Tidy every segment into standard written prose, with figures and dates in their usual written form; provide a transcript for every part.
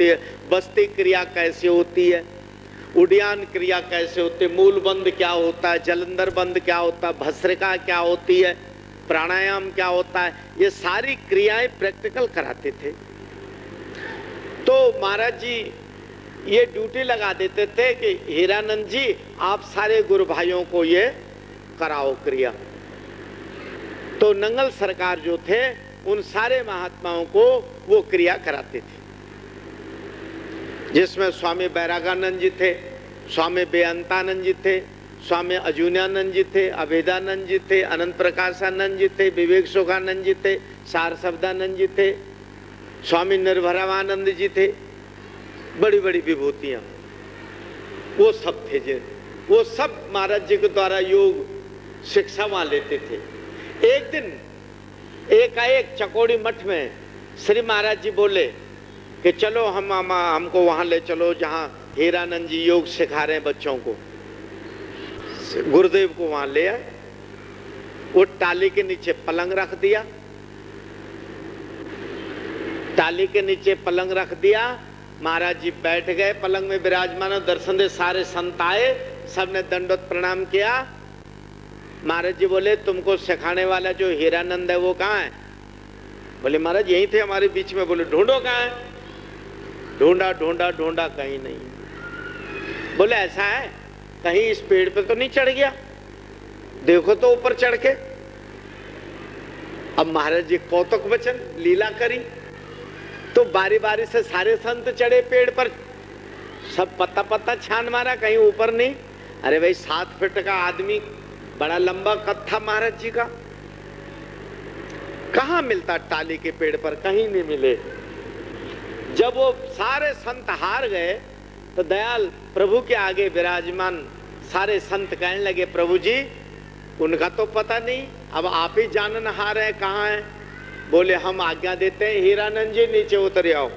होती है, बस्ती क्रिया कैसे होती है, उड्डयन क्रिया कैसे होती है, मूल बंद क्या होता है, जलंधर बंद क्या होता है, भस्त्रिका क्या होती है, प्राणायाम क्या होता है, ये सारी क्रियाएं प्रैक्टिकल कराते थे। तो महाराज जी ये ड्यूटी लगा देते थे कि हीरानंद जी आप सारे गुरु भाइयों को ये कराओ क्रिया। तो नंगल सरकार जो थे उन सारे महात्माओं को वो क्रिया कराते थे, जिसमें स्वामी बैरागानंद जी थे, स्वामी बेअंतानंद जी थे, स्वामी अजून्यानंद जी थे, अभेदानंद जी थे, अनंत प्रकाशानंद जी थे, विवेक सुखानंद जी थे, सारस्वतानंद जी थे, स्वामी निर्भरावानंद जी थे, बड़ी बड़ी विभूतियां वो सब थे। वो सब महाराज जी के द्वारा योग शिक्षा वहां लेते थे। एक दिन एकाएक चकोड़ी मठ में श्री महाराज जी बोले कि चलो हमको वहां ले चलो जहां हीरानंद जी योग सिखा रहे हैं बच्चों को। गुरुदेव को वहां ले आए, वो टाली के नीचे पलंग रख दिया, टाली के नीचे पलंग रख दिया, महाराज जी बैठ गए पलंग में विराजमान, दर्शन दे, सारे संत आए, सबने दंडवत प्रणाम किया। महाराज जी बोले तुमको सिखाने वाला जो हीरानंद है वो कहाँ है? बोले महाराज यही थे हमारे बीच में। बोले ढूंढो कहाँ है? ढूंढा ढूंढा ढूंढा कहीं नहीं। बोले ऐसा है कहीं इस पेड़ पे तो नहीं चढ़ गया, देखो तो ऊपर चढ़ के। अब महाराज जी कौतुक वचन लीला करी, तो बारी बारी से सारे संत चढ़े पेड़ पर, सब पत्ता पत्ता छान मारा, कहीं ऊपर नहीं। अरे भाई 7 फीट का आदमी, बड़ा लंबा कद था महाराज जी का, कहां मिलता टाली के पेड़ पर? कहीं नहीं मिले। जब वो सारे संत हार गए तो दयाल प्रभु के आगे विराजमान सारे संत कहने लगे प्रभु जी उनका तो पता नहीं, अब आप ही जाननहार है कहाँ है। बोले हम आज्ञा देते हैं हीरानंद जी नीचे उतर आओ।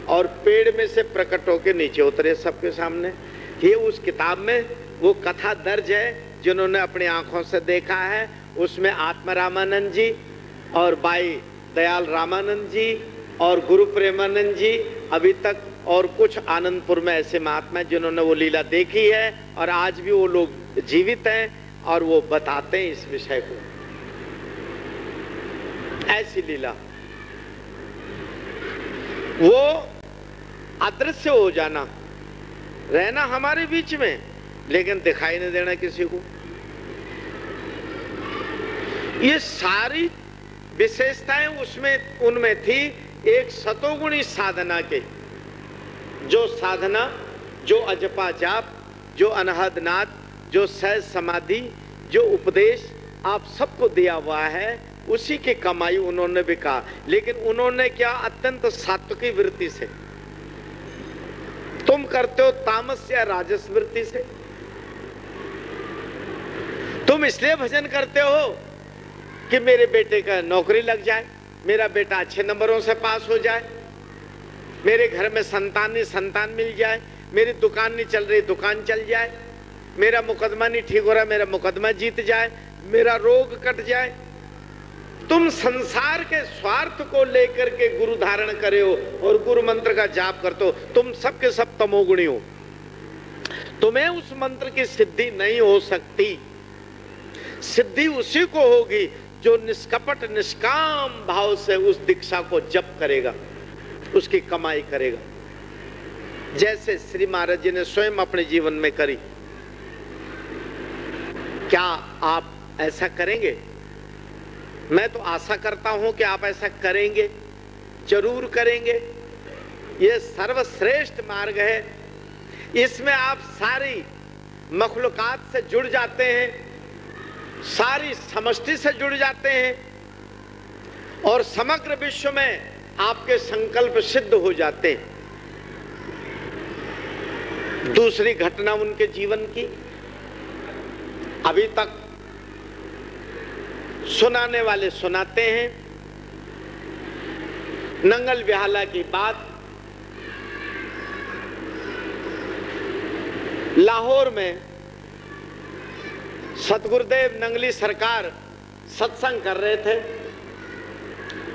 और पेड़ में से प्रकट होके नीचे उतरे सबके सामने। ये उस किताब में वो कथा दर्ज है जिन्होंने अपनी आंखों से देखा है। उसमें आत्मा रामानंद जी और बाई दयाल रामानंद जी और गुरु प्रेमानंद जी अभी तक, और कुछ आनंदपुर में ऐसे महात्मा जिन्होंने वो लीला देखी है, और आज भी वो लोग जीवित हैं और वो बताते हैं इस विषय को। ऐसी लीला, वो अदृश्य हो जाना, रहना हमारे बीच में लेकिन दिखाई नहीं देना किसी को, ये सारी विशेषताएं उसमें उनमें थी। एक सतोगुणी साधना के, जो साधना, जो अजपा जाप, जो अनहद नाद, जो सहज समाधि, जो उपदेश आप सबको दिया हुआ है, उसी की कमाई उन्होंने भी कहा। लेकिन उन्होंने क्या, अत्यंत सात्विकी वृत्ति से। तुम करते हो तामस या राजस वृत्ति से। तुम इसलिए भजन करते हो कि मेरे बेटे का नौकरी लग जाए, मेरा बेटा अच्छे नंबरों से पास हो जाए, मेरे घर में संतान मिल जाए, मेरी दुकान नहीं चल रही दुकान चल जाए, मेरा मुकदमा नहीं ठीक हो रहा मेरा मुकदमा जीत जाए, मेरा रोग कट जाए। तुम संसार के स्वार्थ को लेकर के गुरु धारण करे हो और गुरु मंत्र का जाप करते हो। तुम सबके सब तमोगुणी हो, तुम्हें उस मंत्र की सिद्धि नहीं हो सकती। सिद्धि उसी को होगी जो निष्कपट निष्काम भाव से उस दीक्षा को जप करेगा, उसकी कमाई करेगा, जैसे श्री महाराज जी ने स्वयं अपने जीवन में करी। क्या आप ऐसा करेंगे? मैं तो आशा करता हूं कि आप ऐसा करेंगे, जरूर करेंगे। यह सर्वश्रेष्ठ मार्ग है, इसमें आप सारी मखलूकात से जुड़ जाते हैं, सारी समष्टि से जुड़ जाते हैं, और समग्र विश्व में आपके संकल्प सिद्ध हो जाते हैं। दूसरी घटना उनके जीवन की, अभी तक सुनाने वाले सुनाते हैं। नंगल विहाला की बात, लाहौर में सतगुरुदेव नंगली सरकार सत्संग कर रहे थे,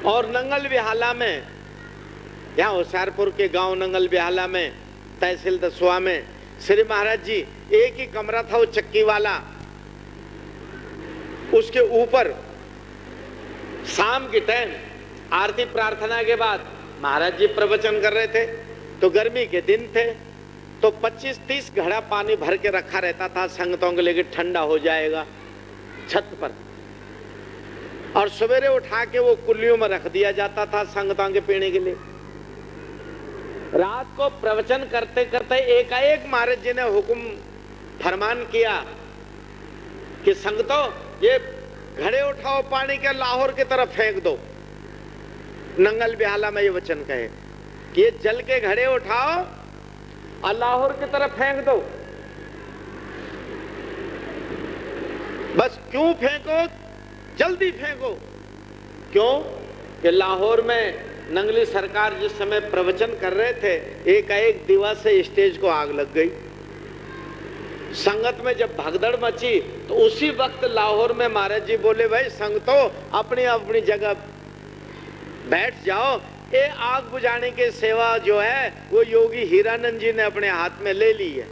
और नंगल विहाला में यहाँ होशियारपुर के गांव नंगल बेहाला में, तहसील दसवा में, श्री महाराज जी एक ही कमरा था वो चक्की वाला, उसके ऊपर शाम के टाइम आरती प्रार्थना के बाद महाराज जी प्रवचन कर रहे थे। तो गर्मी के दिन थे, तो 25-30 घड़ा पानी भर के रखा रहता था संगतों के लिए, ठंडा हो जाएगा छत पर, और सवेरे उठा के वो कुल्लियों में रख दिया जाता था संगतों के पीने के लिए। रात को प्रवचन करते करते एकाएक महाराज जी ने हुक्म फरमान किया कि संगतों ये घड़े उठाओ, पानी के लाहौर की तरफ फेंक दो। नंगल बेहाला में ये वचन कहे कि ये जल के घड़े उठाओ और लाहौर की तरफ फेंक दो। बस क्यों फेंको, जल्दी फेंको। क्यों कि लाहौर में नंगली सरकार जिस समय प्रवचन कर रहे थे, एकाएक दीवा से स्टेज को आग लग गई। संगत में जब भगदड़ मची तो उसी वक्त लाहौर में महाराज जी बोले, भाई संगतों अपनी अपनी जगह बैठ जाओ, ये आग बुझाने की सेवा जो है वो योगी हीरानंद जी ने अपने हाथ में ले ली है,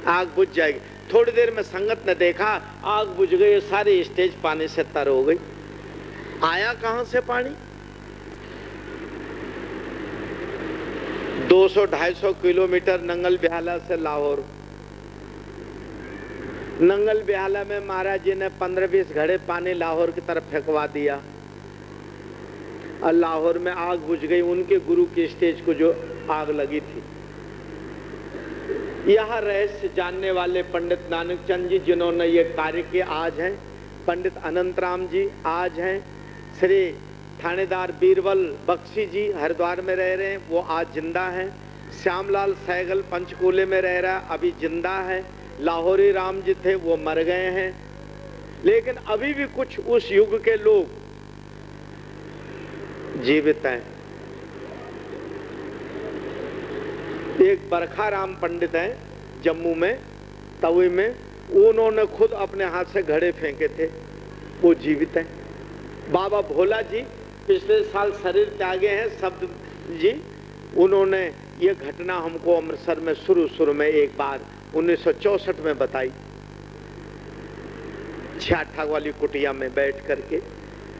आग बुझ जाएगी। थोड़ी देर में संगत ने देखा आग बुझ गई, सारी स्टेज पानी से तर हो गई। आया कहां से पानी? 200-250 किलोमीटर नंगल बेहाला से लाहौर। नंगल बेहाला में महाराज जी ने 15-20 घड़े पानी लाहौर की तरफ फेंकवा दिया और लाहौर में आग बुझ गई। उनके गुरु की स्टेज को जो आग लगी थी। यह रहस्य जानने वाले पंडित नानक चंद जी जिन्होंने ये कार्य किया आज हैं, पंडित अनंत राम जी आज हैं, श्री थानेदार बीरबल बख्शी जी हरिद्वार में रह रहे हैं, वो आज जिंदा हैं, श्यामलाल सहगल पंचकूले में रह रहा है, अभी जिंदा है, लाहौरी राम जी थे वो मर गए हैं, लेकिन अभी भी कुछ उस युग के लोग जीवित हैं। एक बरखा राम पंडित हैं जम्मू में, तवी में, उन्होंने खुद अपने हाथ से घड़े फेंके थे, वो जीवित हैं। बाबा भोला जी पिछले साल शरीर त्यागे हैं, शब्द जी, उन्होंने ये घटना हमको अमृतसर में शुरू में एक बार 1964 में बताई, छाठा वाली कुटिया में बैठ करके,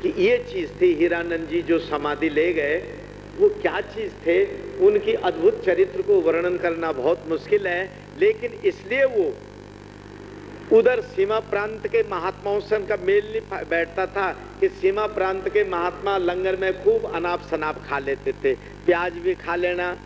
कि ये चीज थी। हीरानंद जी जो समाधि ले गए वो क्या चीज थे, उनकी अद्भुत चरित्र को वर्णन करना बहुत मुश्किल है, लेकिन इसलिए वो उधर सीमा प्रांत के महात्माओं से उनका मेल नहीं बैठता था कि सीमा प्रांत के महात्मा लंगर में खूब अनाप शनाप खा लेते थे, प्याज भी खा लेना,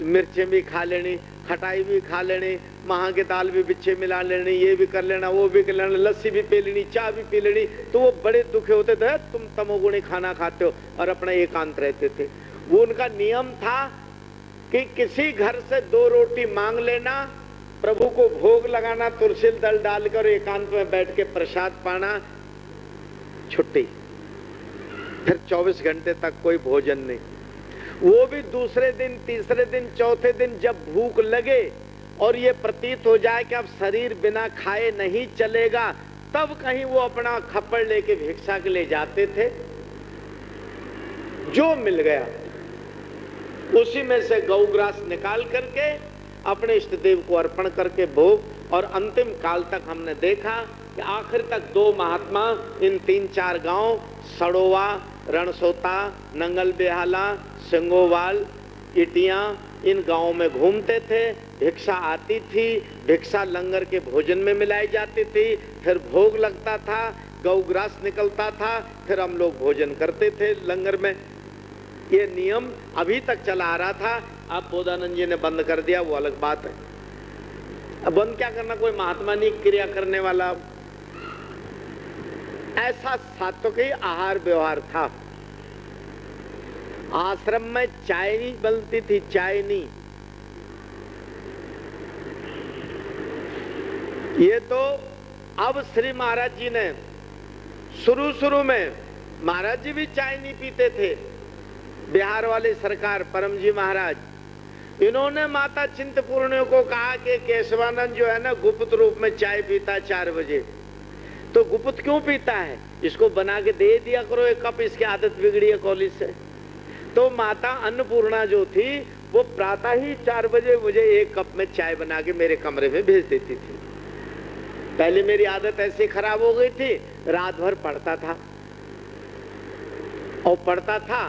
मिर्चें भी खा लेनी, खटाई भी खा लेनी, महा के दाल भी बिच्छे मिला लेनी, ये भी कर लेना, वो भी कर लेना, लस्सी भी पी लेनी, चाय भी पी लेनी। तो वो बड़े दुखी होते थे, तुम तमोगुणी खाना खाते हो, और अपना एकांत रहते थे। वो उनका नियम था कि किसी घर से 2 रोटी मांग लेना, प्रभु को भोग लगाना, तुलसी दल डालकर एकांत में बैठ के प्रसाद पाना, छुट्टी। फिर 24 घंटे तक कोई भोजन नहीं। वो भी दूसरे दिन, तीसरे दिन, चौथे दिन जब भूख लगे और ये प्रतीत हो जाए कि अब शरीर बिना खाए नहीं चलेगा, तब कहीं वो अपना खप्पड़ लेके भिक्षा के लिए जाते थे। जो मिल गया उसी में से गौग्रास निकाल करके अपने इष्ट देव को अर्पण करके भोग, और अंतिम काल तक हमने देखा कि आखिर तक 2 महात्मा इन 3-4 गांव, सड़ोवा, रणसोता, नंगल बेहाला, सिंगोवाल, इटियां, इन गांवों में घूमते थे। भिक्षा आती थी, भिक्षा लंगर के भोजन में मिलाई जाती थी, फिर भोग लगता था, गौग्रास निकलता था, फिर हम लोग भोजन करते थे लंगर में। ये नियम अभी तक चला आ रहा था, अब बोधानंद जी ने बंद कर दिया, वो अलग बात है। अब बंद क्या करना, कोई महात्मा नहीं क्रिया करने वाला। ऐसा सात्विक आहार व्यवहार था। आश्रम में चाय नहीं बनती थी, चाय नहीं। ये तो अब श्री महाराज जी ने, शुरू में महाराज जी भी चाय नहीं पीते थे। बिहार वाली सरकार, परम जी महाराज, इन्होंने माता चिंतपूर्णी को कहा कि केशवानंद जो है ना गुप्त रूप में चाय पीता 4 बजे। तो गुप्त क्यों पीता है, इसको बना के दे दिया करो 1 कप, इसकी आदत बिगड़ी है कॉलेज से। तो माता अन्नपूर्णा जो थी वो प्रातः ही 4 बजे मुझे 1 कप में चाय बना के मेरे कमरे में भेज देती थी। पहले मेरी आदत ऐसी खराब हो गई थी, रात भर पढ़ता था और पढ़ता था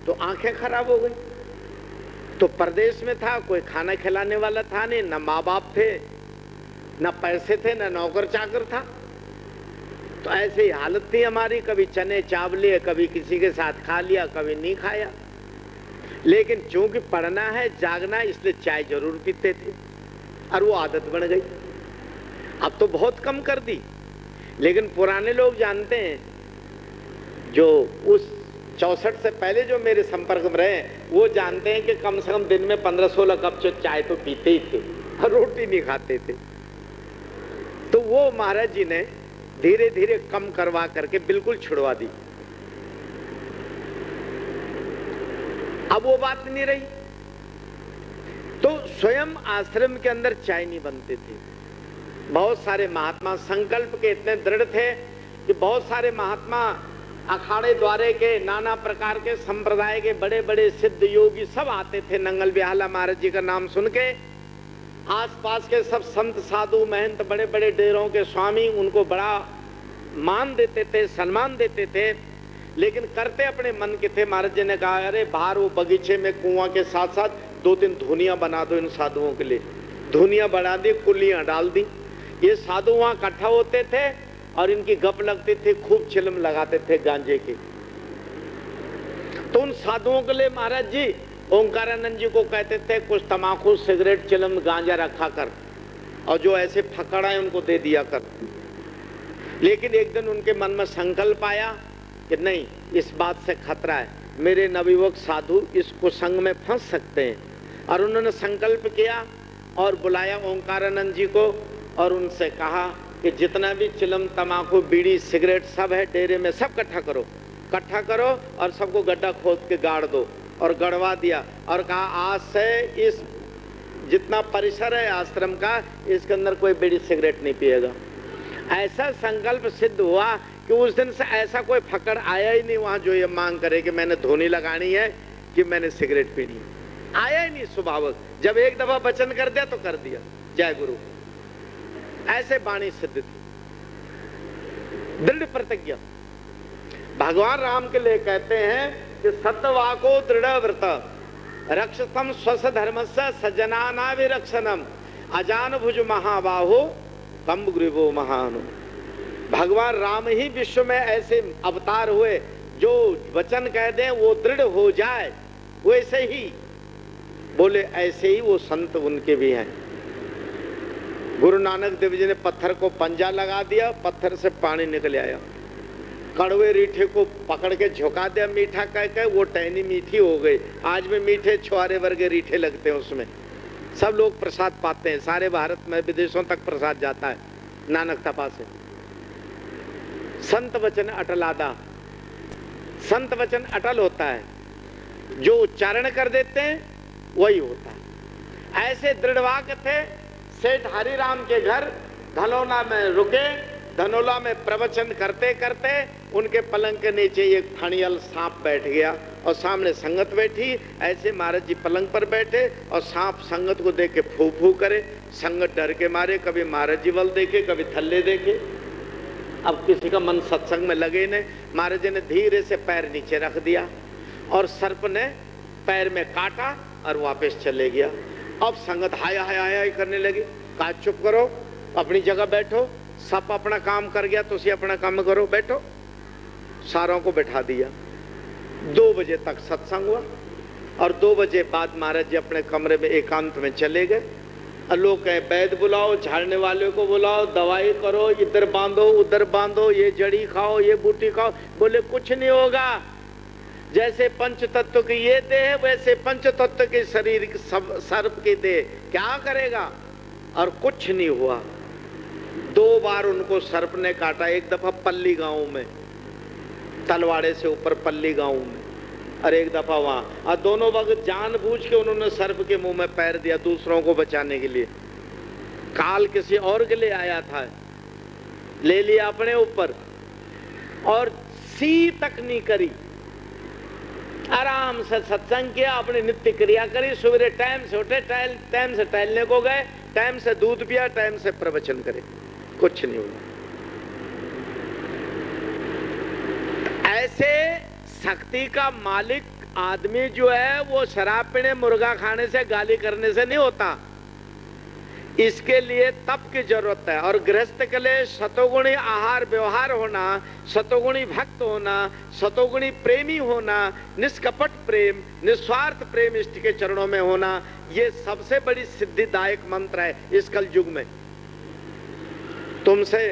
तो आंखें खराब हो गई। तो परदेश में था, कोई खाना खिलाने वाला था नहीं, ना माँ बाप थे, ना पैसे थे, ना नौकर चाकर था। तो ऐसे ही हालत थी हमारी, कभी चने चावले, कभी किसी के साथ खा लिया, कभी नहीं खाया। लेकिन चूंकि पढ़ना है, जागना, इसलिए चाय जरूर पीते थे और वो आदत बन गई। अब तो बहुत कम कर दी, लेकिन पुराने लोग जानते हैं, जो उस 64 से पहले जो मेरे संपर्क में रहे, वो जानते हैं कि कम से कम दिन में 15-16 कप चाय तो पीते ही थे और रोटी नहीं खाते थे। तो वो महाराज जी ने धीरे धीरे कम करवा करके बिल्कुल छुड़वा दी। अब वो बात नहीं रही। तो स्वयं आश्रम के अंदर चाय नहीं बनते थे। बहुत सारे महात्मा संकल्प के इतने दृढ़ थे कि बहुत सारे महात्मा अखाड़े द्वारे के, नाना प्रकार के संप्रदाय के बड़े बड़े सिद्ध योगी सब आते थे। नंगल बिहाला महाराज जी का नाम सुन के आसपास के सब संत साधु महंत, बड़े बड़े डेरों के स्वामी उनको बड़ा मान देते थे, सम्मान देते थे, लेकिन करते अपने मन के थे। महाराज जी ने कहा, अरे बाहर वो बगीचे में कुआं के साथ साथ 2-3 धुनिया बना दो इन साधुओं के लिए। धुनिया बना दी, कुलियां डाल दी। ये साधु वहां इकट्ठा होते थे और इनकी गप लगती थी, खूब चिलम लगाते थे गांजे की। तो उन साधुओं के लिए महाराज जी ओंकारानंद जी को कहते थे, कुछ तमाकू, सिगरेट, चिलम, गांजा रखा कर और जो ऐसे फकड़ा है उनको दे दिया कर। लेकिन एक दिन उनके मन में संकल्प आया कि नहीं, इस बात से खतरा है, मेरे नवयुवक साधु इस कुसंग में फंस सकते हैं। और उन्होंने संकल्प किया और बुलाया ओंकारानंद जी को और उनसे कहा कि जितना भी चिलम, तमाकू, बीड़ी, सिगरेट सब है डेरे में, सब इकट्ठा करो और सबको गड्ढा खोद के गाड़ दो। और गड़वा दिया और कहा, आज से इस जितना परिसर है आश्रम का, इसके अंदर कोई बीड़ी सिगरेट नहीं पिएगा। ऐसा संकल्प सिद्ध हुआ कि उस दिन से ऐसा कोई फकड़ आया ही नहीं वहां जो ये मांग करे कि मैंने धुनी लगानी है, कि मैंने सिगरेट पीनी है। आया ही नहीं स्वभावक। जब एक दफा वचन कर दिया तो कर दिया। जय गुरु। ऐसे वाणी सिद्ध थी, दृढ़ प्रतिज्ञा। भगवान राम के लिए कहते हैं कि सत्यवाको दृढ़ व्रत रक्षतम स्वस धर्मस्य सज्जनानाभिरक्षणम अजान भुज महाबाहो कम्ब ग्रीवो महानु। भगवान राम ही विश्व में ऐसे अवतार हुए जो वचन कह दें वो दृढ़ हो जाए, वैसे ही बोले, ऐसे ही वो संत उनके भी हैं। गुरु नानक देव जी ने पत्थर को पंजा लगा दिया, पत्थर से पानी निकल आया। कड़वे रीठे को पकड़ के झुका दिया, मीठा कह के वो टहनी मीठी हो गई। आज में मीठे छुआरे वर्गे रीठे लगते हैं, उसमें सब लोग प्रसाद पाते हैं। सारे भारत में विदेशों तक प्रसाद जाता है नानक तपा से। संत वचन अटलादा। संत वचन अटल होता है, जो उच्चारण कर देते हैं वही होता है। ऐसे दृढ़वाक थे। सेठ हरिराम के घर धनौला में रुके। धनौला में प्रवचन करते करते उनके पलंग के नीचे एक फणियल सांप बैठ गया और सामने संगत बैठी। ऐसे महाराज जी पलंग पर बैठे और सांप संगत को देख के फू फू करे। संगत डर के मारे, कभी महाराज जी बल देखे, कभी थल्ले देखे। अब किसी का मन सत्संग में लगे नहीं। महाराज जी ने धीरे से पैर नीचे रख दिया और सर्प ने पैर में काटा और वापस चले गया। अब संगत हाय हाय हाय करने लगी। कहा, चुप करो, अपनी जगह बैठो। सब अपना काम कर गया, तुसी अपना काम करो, बैठो। सारों को बैठा दिया। 2 बजे तक सत्संग हुआ और 2 बजे बाद महाराज जी अपने कमरे में एकांत में चले गए। और लोग कहे, वैद्य बुलाओ, झाड़ने वाले को बुलाओ, दवाई करो, इधर बांधो उधर बांधो, ये जड़ी खाओ, ये बूटी खाओ। बोले कुछ नहीं होगा। जैसे पंच तत्व की ये देह, वैसे पंच तत्व के शरीर सर्प की देह क्या करेगा। और कुछ नहीं हुआ। 2 बार उनको सर्प ने काटा। एक दफा पल्ली गांव में, तलवाड़े से ऊपर पल्ली गांव में, और एक दफा वहां। और दोनों वक्त जानबूझ के उन्होंने सर्प के मुंह में पैर दिया दूसरों को बचाने के लिए। काल किसी और के लिए आया था, ले लिया अपने ऊपर और सी तक नहीं करी। आराम से सत्संग किया, अपनी नित्य क्रिया करी, सवेरे टाइम से उठे, टाइम से टहलने को गए, टाइम से दूध पिया, टाइम से प्रवचन करे, कुछ नहीं हुआ। ऐसे शक्ति का मालिक आदमी जो है वो शराब पीने, मुर्गा खाने से, गाली करने से नहीं होता। इसके लिए तप की जरूरत है। और गृहस्थ के लिए सतोगुणी आहार व्यवहार होना, सतोगुणी भक्त होना, सतोगुणी प्रेमी होना, निष्कपट प्रेम, निस्वार्थ प्रेम इष्ट के चरणों में होना, ये सबसे बड़ी सिद्धिदायक मंत्र है इस कल युग में। तुमसे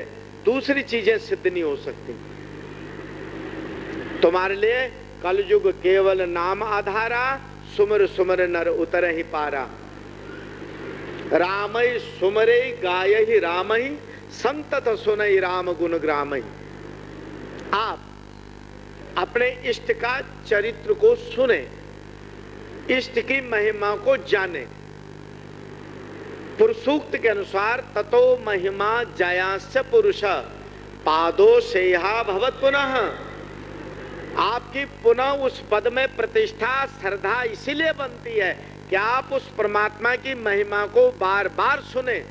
दूसरी चीजें सिद्ध नहीं हो सकती। तुम्हारे लिए कल युग केवल नाम आधारा, सुमर सुमर नर उतर ही पारा। रामई सुमरे गाय ही रामई, संतत सुनई राम गुण ग्रामई। आप अपने इष्ट का चरित्र को सुने, इष्ट की महिमा को जाने। पुरुषोक्त के अनुसार ततो महिमा जयास्य पुरुष पादो सेहा भवत पुनः। आपकी पुनः उस पद में प्रतिष्ठा श्रद्धा इसीलिए बनती है कि आप उस परमात्मा की महिमा को बार बार सुने,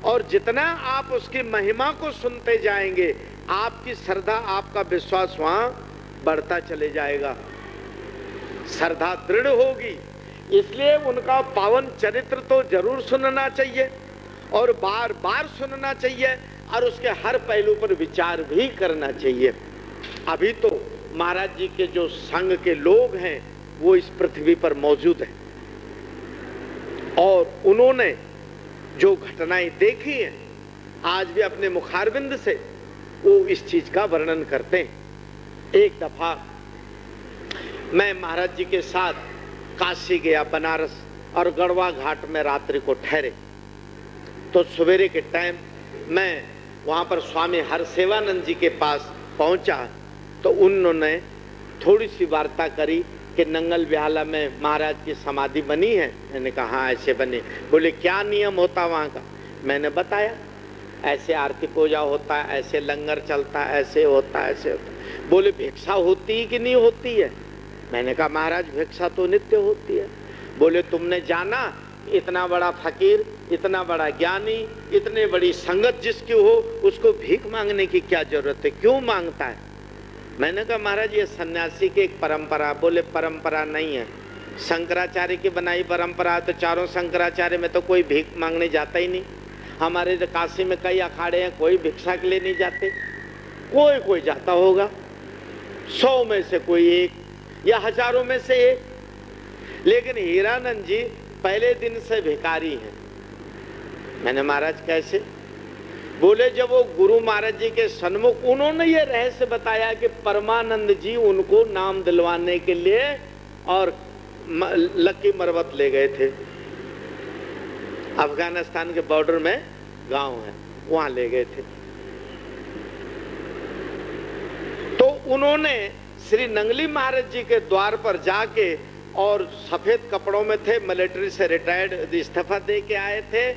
और जितना आप उसकी महिमा को सुनते जाएंगे आपकी श्रद्धा, आपका विश्वास वहां बढ़ता चले जाएगा, श्रद्धा दृढ़ होगी। इसलिए उनका पावन चरित्र तो जरूर सुनना चाहिए और बार बार सुनना चाहिए, और उसके हर पहलू पर विचार भी करना चाहिए। अभी तो महाराज जी के जो संघ के लोग हैं वो इस पृथ्वी पर मौजूद हैं, और उन्होंने जो घटनाएं देखी हैं आज भी अपने मुखारबिंद से वो इस चीज का वर्णन करते हैं। एक दफा मैं महाराज जी के साथ काशी गया, बनारस, और गढ़वा घाट में रात्रि को ठहरे। तो सवेरे के टाइम मैं वहां पर स्वामी हरसेवानंद जी के पास पहुंचा, तो उन्होंने थोड़ी सी वार्ता करी कि नंगल बिहाला में महाराज की समाधि बनी है। मैंने कहा हाँ ऐसे बनी। बोले क्या नियम होता वहाँ का? मैंने बताया ऐसे आरती पूजा होता है, ऐसे लंगर चलता है, ऐसे होता है, ऐसे होता है। बोले भिक्षा होती कि नहीं होती है? मैंने कहा महाराज भिक्षा तो नित्य होती है। बोले तुमने जाना इतना बड़ा फकीर, इतना बड़ा ज्ञानी, इतने बड़ी संगत जिसकी हो, उसको भीख मांगने की क्या जरूरत है, क्यों मांगता है? मैंने कहा महाराज ये सन्यासी की एक परंपरा। बोले परंपरा नहीं है, शंकराचार्य की बनाई परंपरा। तो चारों शंकराचार्य में तो कोई भीख मांगने जाता ही नहीं। हमारे काशी में कई अखाड़े हैं, कोई भिक्षा के लिए नहीं जाते, कोई जाता होगा, 100 में से कोई एक या हजारों में से एक। लेकिन हीरानंद जी पहले दिन से भिखारी हैं। मैंने महाराज कैसे? बोले जब वो गुरु महाराज जी के सन्मुख उन्होंने ये रहस्य बताया कि परमानंद जी उनको नाम दिलवाने के लिए और लक्की मरवत ले गए थे। अफगानिस्तान के बॉर्डर में गांव है, वहां ले गए थे। तो उन्होंने श्री नंगली महाराज जी के द्वार पर जाके, और सफेद कपड़ों में थे, मिलिट्री से रिटायर्ड इस्तीफा दे के आए थे।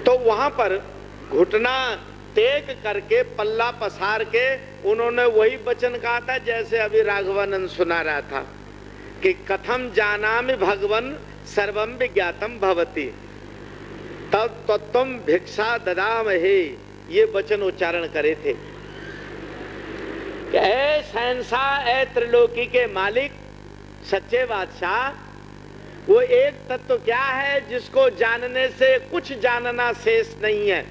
तो वहां पर घुटना टेक करके पल्ला पसार के उन्होंने वही वचन कहा था जैसे अभी राघवानंद सुना रहा था कि कथम जानामि भगवन सर्वम विज्ञातम भवति तब तत्वम भिक्षा ददामहे, ये वचन उच्चारण करे थे कि ऐ शहंशाह, ऐ त्रिलोकी के मालिक, सच्चे बादशाह, वो एक तत्व क्या है जिसको जानने से कुछ जानना शेष नहीं है,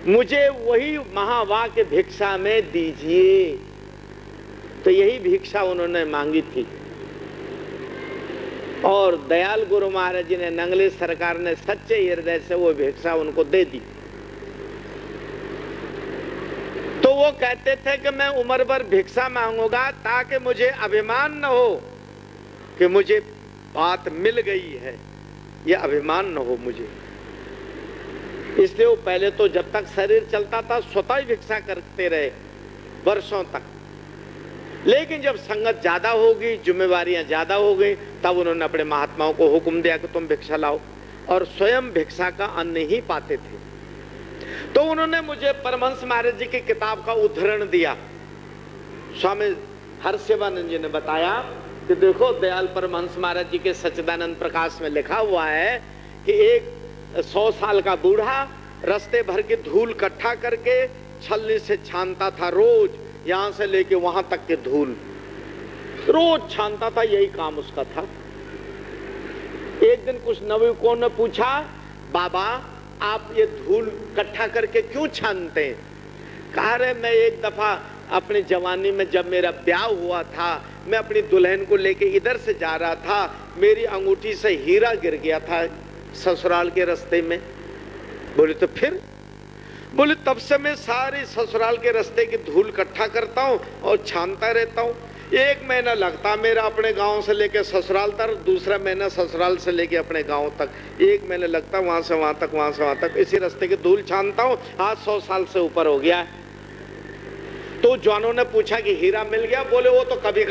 मुझे वही महावाक्य भिक्षा में दीजिए। तो यही भिक्षा उन्होंने मांगी थी, और दयाल गुरु महाराज जी ने, नंगली सरकार ने सच्चे हृदय से वो भिक्षा उनको दे दी। तो वो कहते थे कि मैं उम्र भर भिक्षा मांगूंगा ताकि मुझे अभिमान न हो कि मुझे बात मिल गई है, ये अभिमान न हो मुझे। इसलिए वो पहले तो जब तक शरीर चलता था स्वतः ही भिक्षा करते रहे वर्षों तक। लेकिन जब संगत ज्यादा होगी, जिम्मेवारियां ज्यादा हो गई, तब उन्होंने अपने महात्माओं को हुक्म दिया कि तुम भिक्षा लाओ, और स्वयं भिक्षा का अन्न ही पाते थे। तो उन्होंने मुझे परमहंस महाराज जी की किताब का उद्धरण दिया। स्वामी हर्षवर्धन जी ने बताया कि देखो दयाल परमहंस महाराज जी के सच्चिदानंद प्रकाश में लिखा हुआ है कि एक 100 साल का बूढ़ा रास्ते भर की धूल इकट्ठा करके छलनी से छानता था, रोज यहां से लेके वहां तक के धूल रोज छानता था, यही काम उसका था। एक दिन कुछ नवयुवकों ने पूछा, बाबा आप ये धूल इकट्ठा करके क्यों छानते हैं? कहा रहे मैं एक दफा अपनी जवानी में जब मेरा ब्याह हुआ था, मैं अपनी दुल्हन को लेके इधर से जा रहा था, मेरी अंगूठी से हीरा गिर गया था ससुराल के रास्ते में। बोले तो फिर? बोले तब से मैं सारी ससुराल के रास्ते की धूल इकट्ठा करता हूँ और छानता रहता हूँ। 1 महीना लगता मेरा अपने गांव से लेके ससुराल तक, दूसरा महीना ससुराल से लेके अपने गांव तक, 1 महीना लगता वहां से वहां तक, वहां से वहां तक, इसी रास्ते की धूल छानता हूँ। आज 100 साल से ऊपर हो गया। तो जवानों ने पूछा कि हीरा मिल गया? बोले वो तो कभी